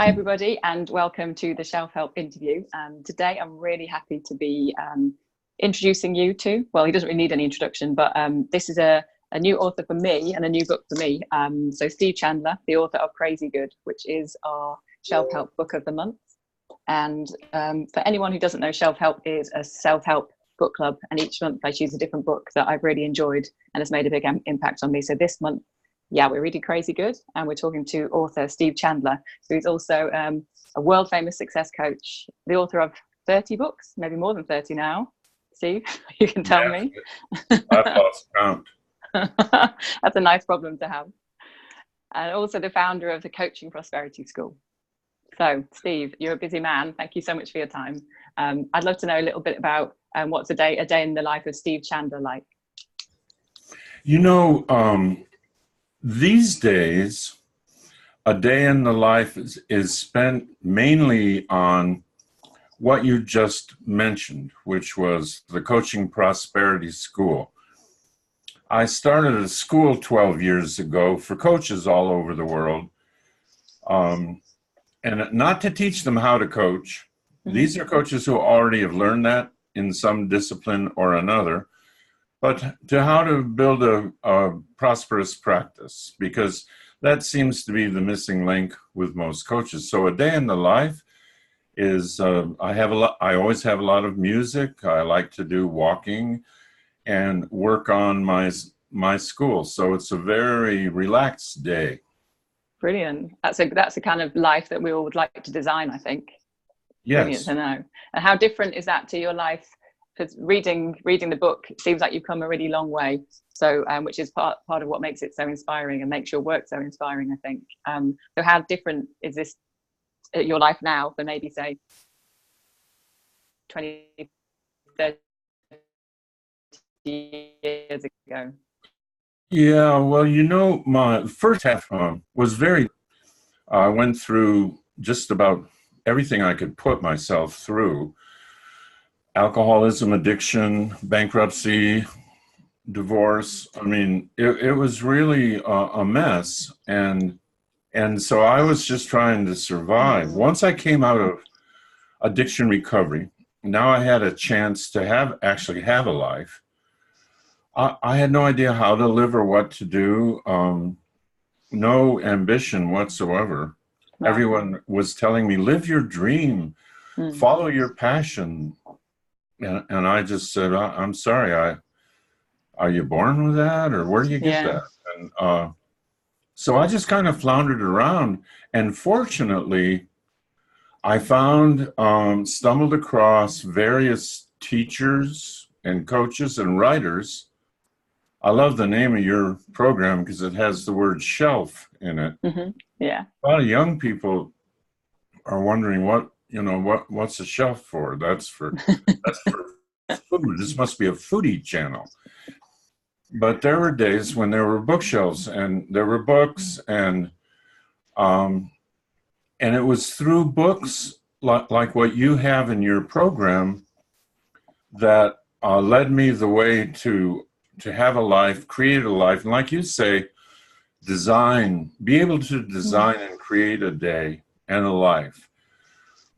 Hi, everybody, and welcome to the Shelf Help interview. Today, I'm really happy to be introducing you to, well, he doesn't really need any introduction, but this is a new author for me and a new book for me. So Steve Chandler, the author of Crazy Good, which is our Shelf Help book of the month. And for anyone who doesn't know, Shelf Help is a self-help book club. And each month I choose a different book that I've really enjoyed and has made a big impact on me. So this month, we're reading Crazy Good, and we're talking to author Steve Chandler, who's also a world famous success coach, the author of 30 books, maybe more than 30 now. Steve, you can tell me. I've lost count. That's a nice problem to have. And also the founder of the Coaching Prosperity School. So Steve, you're a busy man. Thank you so much for your time. I'd love to know a little bit about what's a day in the life of Steve Chandler like. You know, these days, a day in the life is spent mainly on what you just mentioned, which was the Coaching Prosperity School. I started a school 12 years ago for coaches all over the world, and not to teach them how to coach. Mm-hmm. These are coaches who already have learned that in some discipline or another, but to how to build a prosperous practice, because that seems to be the missing link with most coaches. So a day in the life is, I always have a lot of music. I like to do walking and work on my school. So it's a very relaxed day. Brilliant. That's a kind of life that we all would like to design, I think. Yes. Brilliant to know. And how different is that to your life? Because reading the book, it seems like you've come a really long way. So, which is part of what makes it so inspiring and makes your work so inspiring, I think. So how different is this your life now than maybe say 20, 30 years ago? Yeah, well, you know, my first half was I went through just about everything I could put myself through. Alcoholism, addiction, bankruptcy, divorce. I mean, it was really a mess. And so I was just trying to survive. Once I came out of addiction recovery, now I had a chance to actually have a life. I had no idea how to live or what to do. No ambition whatsoever. Wow. Everyone was telling me, live your dream, follow your passion. And I just said, I'm sorry, are you born with that, or where do you get that? And so I just kind of floundered around, and fortunately, I stumbled across various teachers and coaches and writers. I love the name of your program because it has the word shelf in it. Mm-hmm. Yeah. A lot of young people are wondering what's a shelf for? That's for food. This must be a foodie channel. But there were days when there were bookshelves and there were books, and it was through books like what you have in your program that led me the way to have a life, create a life, and like you say, be able to design and create a day and a life,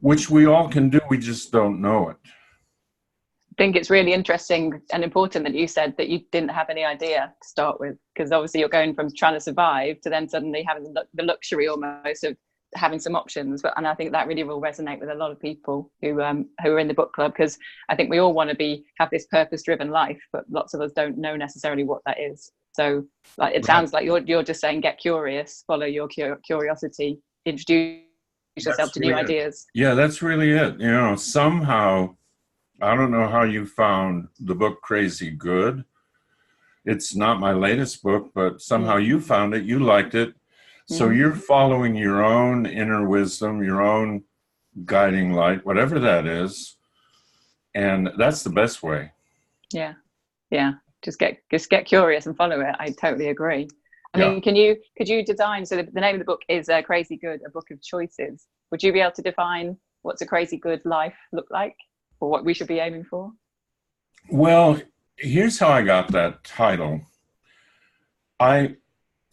which we all can do, we just don't know it. I think it's really interesting and important that you said that you didn't have any idea to start with, because obviously you're going from trying to survive to then suddenly having the luxury almost of having some options. And I think that really will resonate with a lot of people who are in the book club, because I think we all want to have this purpose-driven life, but lots of us don't know necessarily what that is. So it sounds like you're just saying, get curious, follow your curiosity, introduce yourself to new ideas. Yeah, that's really it. You know, somehow, I don't know how you found the book Crazy Good. It's not my latest book, but somehow you found it, you liked it. So you're following your own inner wisdom, your own guiding light, whatever that is. And that's the best way. Yeah. Yeah. Just get curious and follow it. I totally agree. I mean, could you design, so the name of the book is Crazy Good, a book of choices. Would you be able to define what's a crazy good life look like, or what we should be aiming for? Well, here's how I got that title.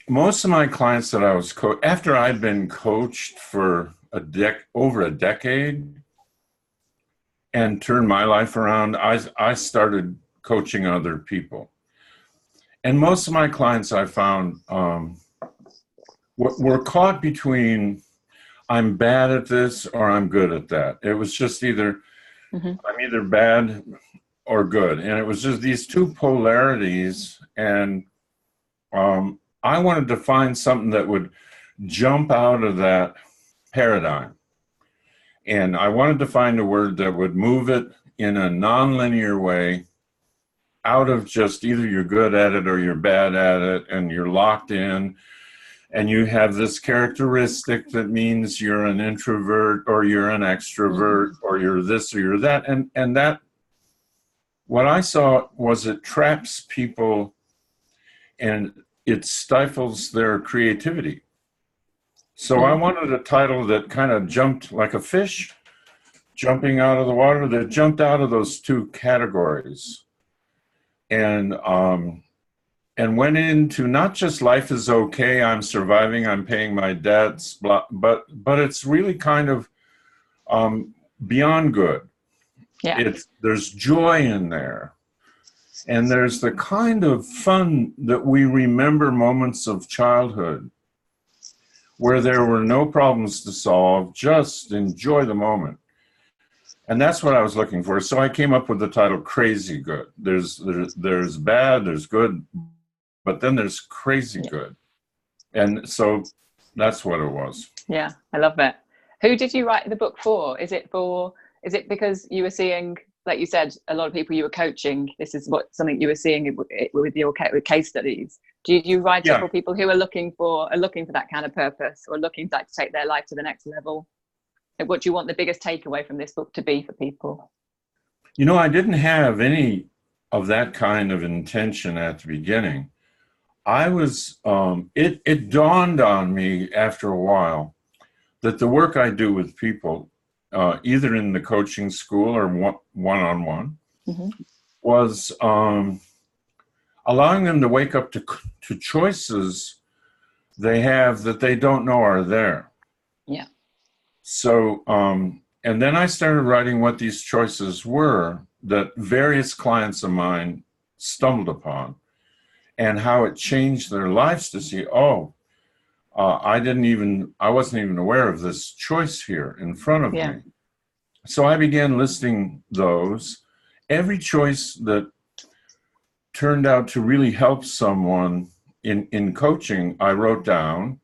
Most of my clients that I was after I'd been coached for over a decade and turned my life around. I started coaching other people. And most of my clients I found were caught between I'm bad at this or I'm good at that. It was just either I'm either bad or good. And it was just these two polarities. And I wanted to find something that would jump out of that paradigm. And I wanted to find a word that would move it in a nonlinear way out of just either you're good at it or you're bad at it and you're locked in and you have this characteristic that means you're an introvert or you're an extrovert or you're this or you're that. And that, what I saw was it traps people and it stifles their creativity. So I wanted a title that kind of jumped like a fish jumping out of the water, that jumped out of those two categories and went into not just life is okay, I'm surviving, I'm paying my debts, blah, but it's really kind of beyond good. Yeah. There's joy in there. And there's the kind of fun that we remember moments of childhood where there were no problems to solve, just enjoy the moment. And that's what I was looking for. So I came up with the title Crazy Good. There's bad, there's good, but then there's crazy good. And so that's what it was. Yeah, I love that. Who did you write the book for? Is it because you were seeing, like you said, a lot of people you were coaching, this is something you were seeing with your case studies. Do you write it for people who are looking for that kind of purpose or looking to take their life to the next level? Like, what do you want the biggest takeaway from this book to be for people? You know, I didn't have any of that kind of intention at the beginning. I was, it dawned on me after a while that the work I do with people, either in the coaching school or one-on-one, was allowing them to wake up to choices they have that they don't know are there. Yeah. So, and then I started writing what these choices were that various clients of mine stumbled upon and how it changed their lives to see, I wasn't even aware of this choice here in front of me. So I began listing those. Every choice that turned out to really help someone in coaching, I wrote down.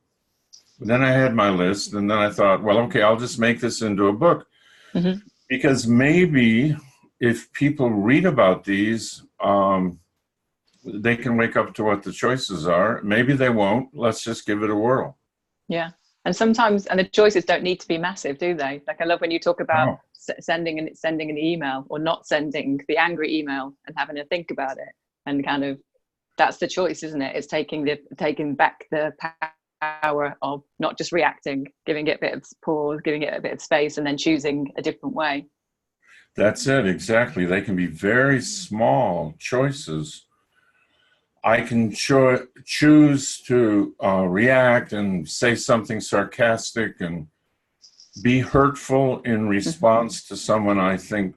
Then I had my list, and then I thought, well, okay, I'll just make this into a book. Because maybe if people read about these, they can wake up to what the choices are. Maybe they won't. Let's just give it a whirl. Yeah. And sometimes, and the choices don't need to be massive, do they? Like, I love when you talk about sending an email or not sending the angry email and having to think about it. And kind of, that's the choice, isn't it? It's taking back the power of not just reacting, giving it a bit of pause, giving it a bit of space, and then choosing a different way. That's it, exactly. They can be very small choices. I can choose to react and say something sarcastic and be hurtful in response to someone I think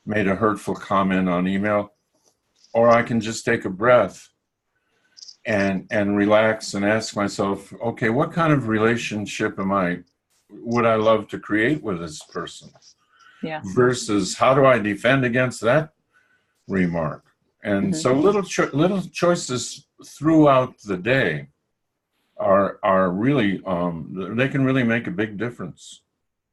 made a hurtful comment on email. Or I can just take a breath and relax and ask myself, okay, what kind of relationship would I love to create with this person? Yeah. Versus how do I defend against that remark? And so little choices throughout the day are really, they can really make a big difference.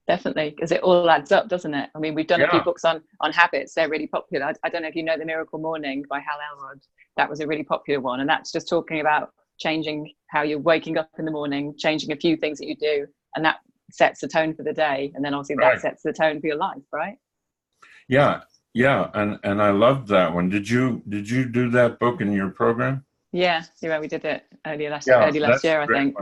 Definitely, because it all adds up, doesn't it? I mean, we've done a few books on habits. They're really popular. I don't know if you know The Miracle Morning by Hal Elrod. That was a really popular one. And that's just talking about changing how you're waking up in the morning, changing a few things that you do. And that sets the tone for the day. And then obviously that sets the tone for your life, right? Yeah. Yeah. And I loved that one. Did you do that book in your program? Yeah. We did it early last year, I think.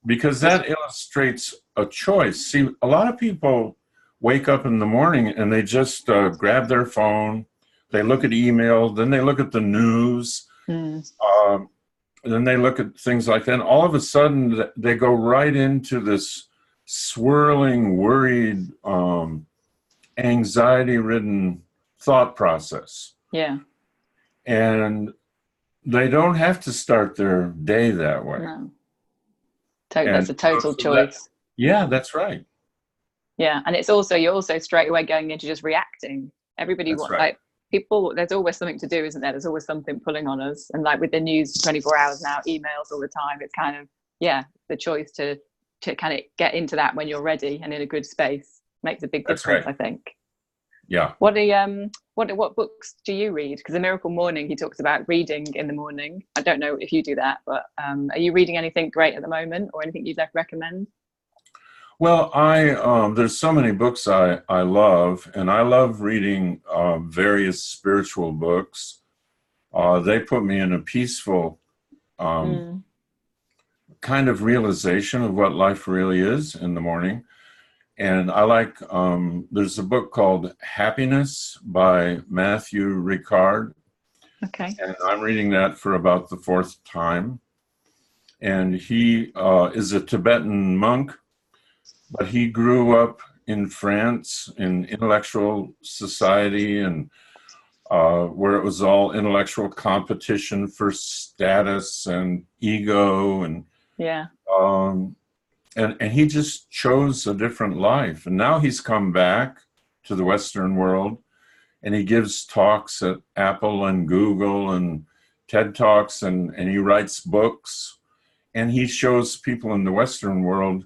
Because that illustrates a choice. See, a lot of people wake up in the morning and they just grab their phone, they look at email, then they look at the news, then they look at things like that. And all of a sudden, they go right into this swirling, worried, anxiety-ridden thought process. Yeah. And they don't have to start their day that way. No. That's a total so choice. Yeah, that's right. Yeah, and it's also, you're also straight away going into just reacting. Everybody That's wants, right. like, people, there's always something to do, isn't there? There's always something pulling on us. And like with the news 24 hours now, emails all the time, it's kind of, yeah, the choice to kind of get into that when you're ready and in a good space makes a big difference, right. I think. Yeah. What books do you read? Because The Miracle Morning, he talks about reading in the morning. I don't know if you do that, but are you reading anything great at the moment, or anything you'd recommend? Well, there's so many books I love, and I love reading various spiritual books. They put me in a peaceful kind of realization of what life really is in the morning. And I like, there's a book called Happiness by Matthew Ricard. Okay. And I'm reading that for about the 4th time. And he is a Tibetan monk, but he grew up in France in intellectual society, and where it was all intellectual competition for status and ego. And yeah. And he just chose a different life. And now he's come back to the Western world, and he gives talks at Apple and Google and TED Talks, and he writes books. And he shows people in the Western world,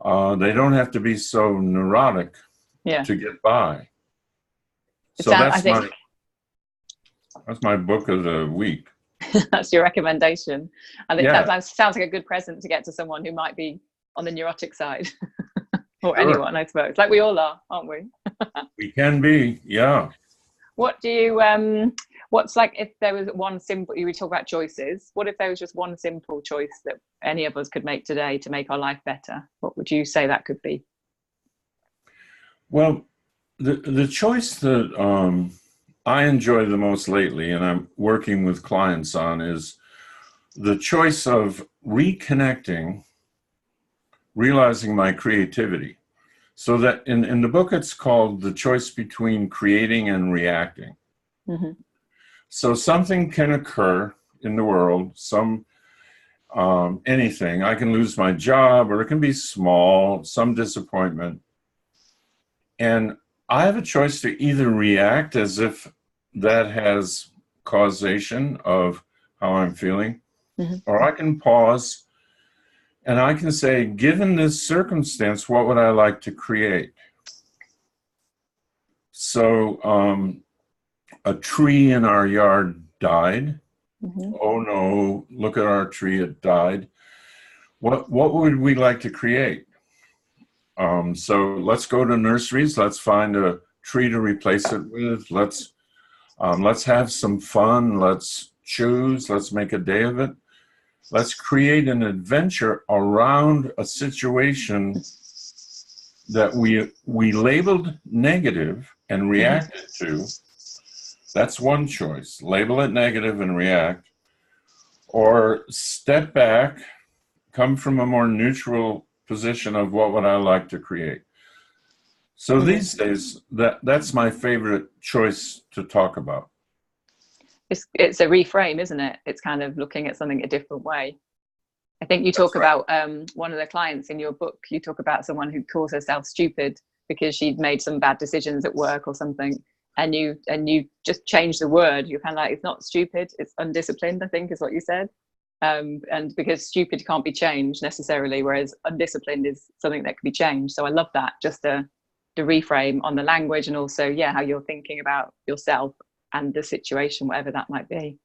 they don't have to be so neurotic to get by. So that's my book of the week. That's your recommendation. I think that sounds like a good present to get to someone who might be on the neurotic side. Or anyone, I suppose. Like we all are, aren't we? We can be, yeah. What do you, what's like, if there was one simple, you talk about choices, what if there was just one simple choice that any of us could make today to make our life better? What would you say that could be? Well, the choice that I enjoy the most lately, and I'm working with clients on, is the choice of reconnecting, realizing my creativity. So that in the book, it's called The Choice Between Creating and Reacting. Mm-hmm. So something can occur in the world, anything. I can lose my job, or it can be small, some disappointment. And I have a choice to either react as if that has causation of how I'm feeling, or I can pause and I can say, given this circumstance, what would I like to create? So a tree in our yard died. Oh no, look at our tree, it died. What would we like to create? So let's go to nurseries. Let's find a tree to replace it with. Let's have some fun. Let's choose. Let's make a day of it. Let's create an adventure around a situation that we labeled negative and reacted to. That's one choice. Label it negative and react. Or step back, come from a more neutral position of what would I like to create. So these days, that's my favorite choice to talk about. It's a reframe, isn't it? It's kind of looking at something a different way. I think you talk about one of the clients in your book, you talk about someone who calls herself stupid because she'd made some bad decisions at work or something. And you just changed the word. You're kind of like, it's not stupid, it's undisciplined, I think is what you said. And because stupid can't be changed necessarily, whereas undisciplined is something that can be changed. So I love that, just the reframe on the language, and also, how you're thinking about yourself and the situation, whatever that might be.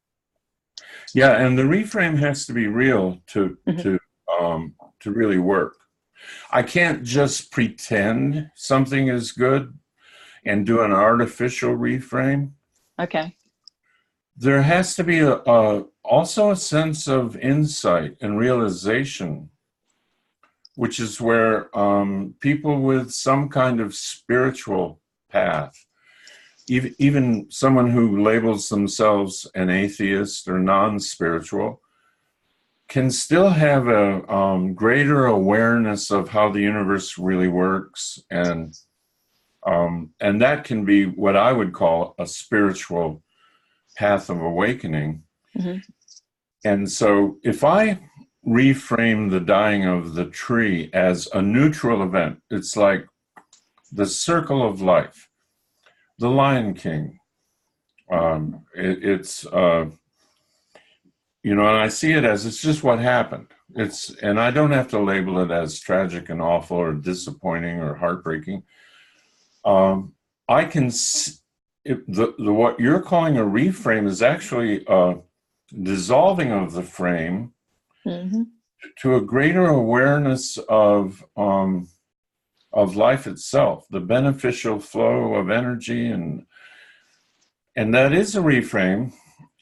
Yeah, and the reframe has to be real to really work. I can't just pretend something is good and do an artificial reframe. Okay. There has to be also a sense of insight and realization, which is where people with some kind of spiritual path, even someone who labels themselves an atheist or non-spiritual, can still have a greater awareness of how the universe really works, and that can be what I would call a spiritual path of awakening. Mm-hmm. And so if I reframe the dying of the tree as a neutral event, it's like the circle of life, the Lion King. It's and I see it as it's just what happened. And I don't have to label it as tragic and awful or disappointing or heartbreaking. I can what you're calling a reframe is actually a dissolving of the frame Mm-hmm. to a greater awareness of life itself, the beneficial flow of energy, and that is a reframe,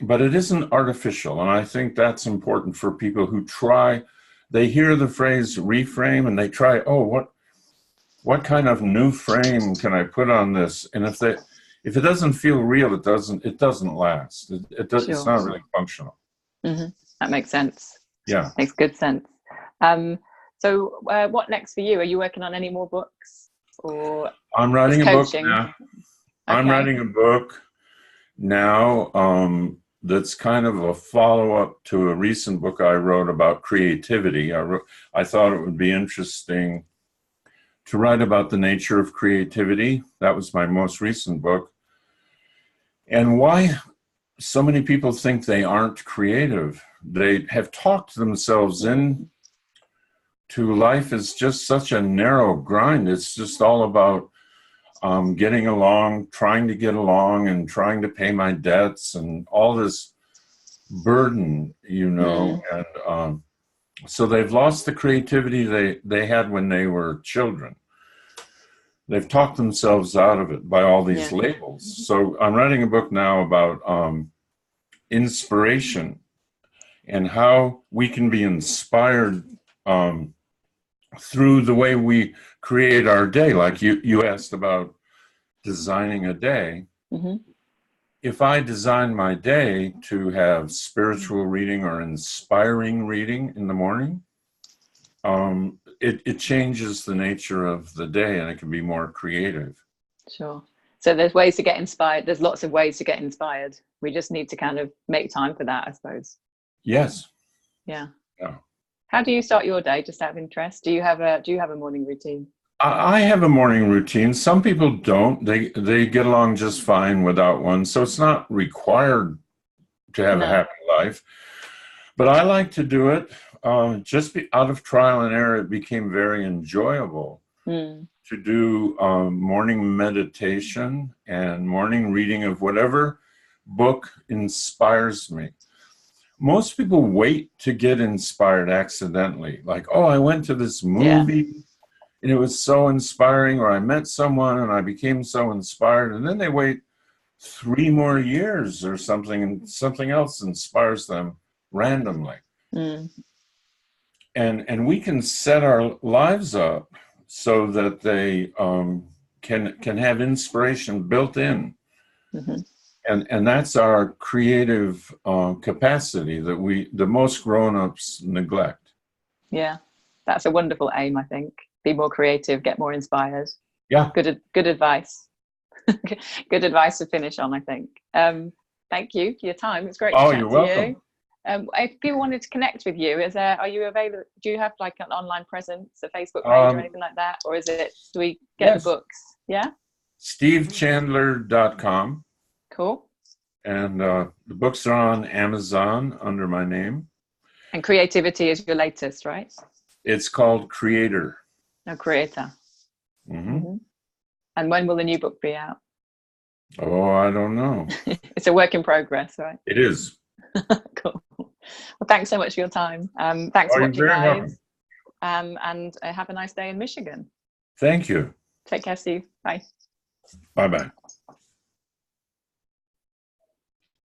but it isn't artificial. And I think that's important for people who try. They hear the phrase reframe and they try, what kind of new frame can I put on this? And if it doesn't feel real, it doesn't last. It's Sure. not really functional. Mm-hmm. That makes sense. Yeah. Makes good sense. So what next for you? Are you working on any more books, or I'm writing a book coaching? now. Okay. I'm writing a book now that's kind of a follow-up to a recent book I wrote about creativity. I thought it would be interesting to write about the nature of creativity. That was my most recent book. And why so many people think they aren't creative. They have talked themselves in to life as just such a narrow grind. It's just all about getting along, trying to get along, and trying to pay my debts, and all this burden, and so they've lost the creativity they had when they were children. They've talked themselves out of it by all these labels. So I'm writing a book now about inspiration and how we can be inspired through the way we create our day. Like you asked about designing a day. Mm-hmm. If I design my day to have spiritual reading or inspiring reading in the morning, it changes the nature of the day, and it can be more creative. Sure. So there's ways to get inspired. There's lots of ways to get inspired. We just need to kind of make time for that, I suppose. Yes. Yeah. Yeah. How do you start your day, just out of interest? Do you have a morning routine? I have a morning routine. Some people don't. They get along just fine without one. So it's not required to have a happy life. But I like to do it. Just out of trial and error, it became very enjoyable to do morning meditation and morning reading of whatever book inspires me. Most people wait to get inspired accidentally. Like, I went to this movie and it was so inspiring, or I met someone and I became so inspired. And then they wait 3 more years or something, and something else inspires them randomly. And we can set our lives up so that they can have inspiration built in. Mm-hmm. And that's our creative capacity that the most grown-ups neglect. Yeah, that's a wonderful aim, I think. Be more creative, get more inspired. Yeah. Good advice. Good advice to finish on, I think. Thank you for your time. It's great to chat you're to welcome. you. If people wanted to connect with you, are you available? Do you have like an online presence, a Facebook page or anything like that? Or do we get the books? Yeah. SteveChandler.com. Cool. And the books are on Amazon under my name. And Creativity is your latest, right? It's called Creator. No, Creator. Mm-hmm. Mm-hmm. And when will the new book be out? I don't know. It's a work in progress, right? It is. Cool. Well, thanks so much for your time. Thanks for watching, guys. And have a nice day in Michigan. Thank you. Take care, Steve. Bye. Bye-bye.